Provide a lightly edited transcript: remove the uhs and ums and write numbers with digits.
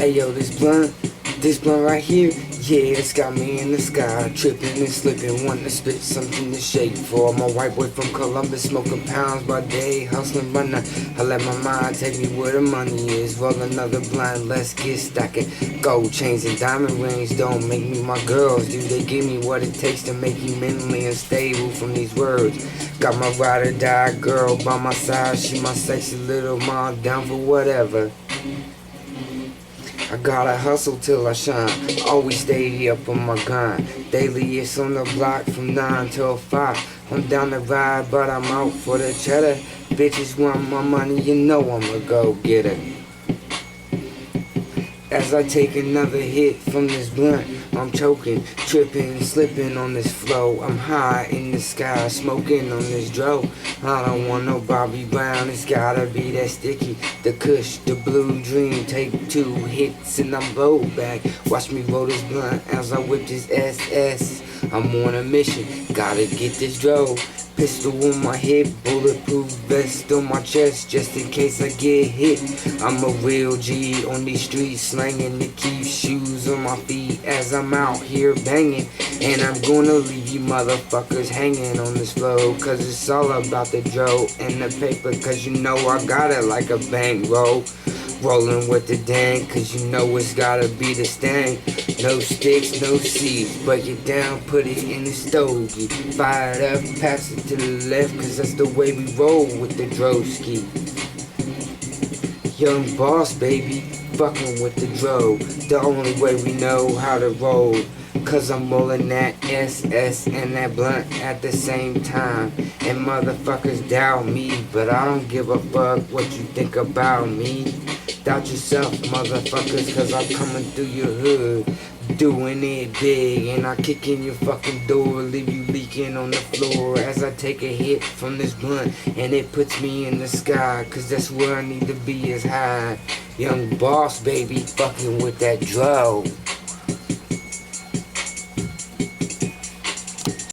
Hey yo, this blunt right here, yeah, it's got me in the sky, tripping and slipping, wanting to spit something to shake for. I'm a white boy from Columbus, smoking pounds by day, hustling by night. I let my mind take me where the money is. Roll another blunt, let's get stacking. Gold chains and diamond rings don't make me my girls. Do they give me what it takes to make you mentally unstable from these words? Got my ride or die girl by my side, she my sexy little mom, down for whatever. I gotta hustle till I shine, always stay up on my grind. Daily it's on the block from 9 till 5. I'm down the ride, but I'm out for the cheddar. Bitches want my money, you know I'm a go-getter. As I take another hit from this blunt, I'm choking, tripping, slipping on this flow. I'm high in the sky, smoking on this dro. I don't want no Bobby Brown, it's gotta be that sticky. The Kush, the blue dream, take 2 hits and I'm blow back. Watch me roll this blunt as I whip this SS. I'm on a mission, gotta get this dro. Pistol on my hip, bulletproof vest on my chest, just in case I get hit. I'm a real G on these streets, slanging to keep shoes on my feet as I'm out here banging. And I'm gonna leave you motherfuckers hanging on this flow, cause it's all about the dro and the paper, cause you know I got it like a bankroll. Rolling with the dank, cause you know it's gotta be the stank. No sticks, no seeds, break it down, put it in the stogie. Fire it up, pass it to the left, cause that's the way we roll with the Droski. Young boss, baby, fucking with the dro. The only way we know how to roll, cause I'm rolling that SS and that blunt at the same time. And motherfuckers doubt me, but I don't give a fuck what you think about me. Doubt yourself, motherfuckers, cause I'm coming through your hood, doing it big, and I kick in your fucking door, leave you leaking on the floor as I take a hit from this blunt, and it puts me in the sky, cause that's where I need to be, is high. Young boss, baby, fucking with that dro.